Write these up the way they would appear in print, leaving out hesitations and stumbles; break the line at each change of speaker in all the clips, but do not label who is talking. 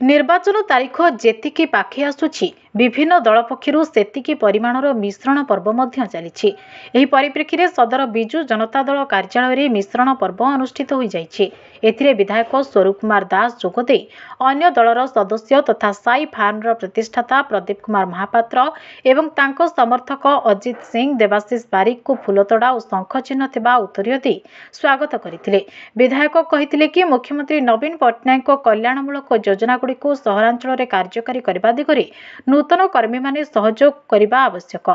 निर्वाचन तारीख जेतिकी पाखे आसुछि विभिन्न दल पक्षरु सेतिकी परिमाणर मिश्रण पर्व मध्य चलिछि। एही परिप्रेक्षी रे सदर बिजु जनता दल कार्यालय रे मिश्रण पर्व अनुष्ठित होई जाइछि। एथिरे विधायक स्वरूप कुमार दास जोगदे अन्य दलर सदस्य तथा साई फार्मर प्रतिष्ठाता प्रदीप कुमार महापात्र एवं तांको समर्थक अजित सिंह देवाशीष बारिक को फुलतोड़ा और शंख चिन्ह थिबा उत्तरीय दे स्वागत करथिले। विधायक कहिथिले कि मुख्यमंत्री नवीन पट्टनायक कल्याणमूलक योजना को सहरांचल रे कार्यकारी करबा दिगरे नूतन कर्मी माने सहयोग करबा आवश्यक।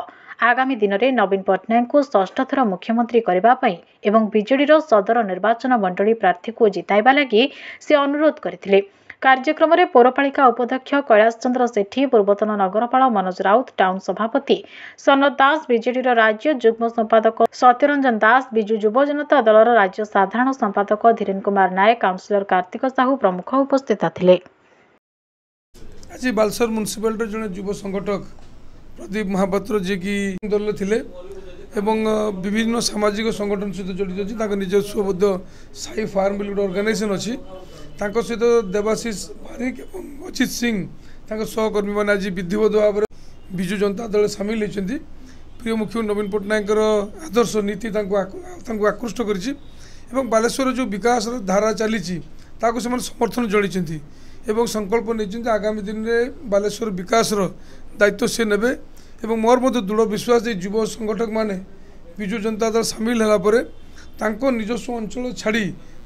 आगामी दिन में नवीन पट्टनायक को षष्ठ थर मुख्यमंत्री करबा पई एवं बिजेडी रो सदर निर्वाचन मंडली प्रार्थी को जिताइबा लागि से अनुरोध करथिले। कार्यक्रम में पौरपालिका उपाध्यक्ष कैलाश चंद्र सेठी, पूर्वतन नगरपाल मनोज राउत, टाउन सभापति सनत दास, बिजेडी राज्य जुग्म संपादक सत्यरंजन दास, बिजु युव जनता दलर राज्य साधारण संपादक धीरेन कुमार नायक, काउंसिलर कार्तिक साहू प्रमुख उपस्थित थिले।
आज बालेश्वर म्युनिसिपालिटी जड़े युव संगठक प्रदीप महापात्र जी की दल थे एवं विभिन्न सामाजिक संगठन सहित जड़ित अच्छी निजस्व साई फार्म बिल गोटे अर्गानाइजेसन अच्छी सहित देवाशीष बारिक और अजित सिंह सहकर्मी मैंने आज विधिवत भाव में विजु जनता दल सामिल होती। प्रिय मुख्यमंत्री नवीन पट्टनायक आदर्श नीति आकृष्ट कर बालेश्वर जो विकास धारा चली समर्थन जणाई एवं संकल्प नहीं आगामी दिन में बालेश्वर विकास दायित्व से नेबे एवं मोर मध्य दृढ़ विश्वास युव संगठक माने विजु जनता दल सामिल है निजस्व अंचल छाड़ी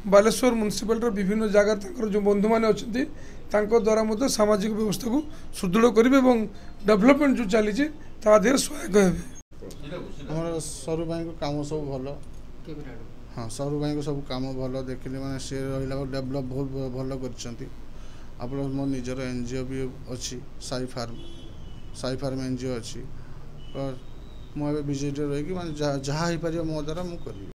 बालेश्वर म्युनिसिपालिटी विभिन्न जगह जो बंधु मैंने अच्छा द्वारा मत सामाजिक व्यवस्था को सुदृढ़ करेंगे और डेवलपमेंट जो चली सहायक हे।
सरू भाई को काम सब भल, हाँ सरू भाई को सब काम भल देखिले माने से रहिला डेवलप बहुत भल कर। आप मो निजर एनजीओ भी अच्छी साई फार्म एनजीओ अच्छी मुझे बीजेडी रही जहाँ हो पार मो द्वारा मुझे करी।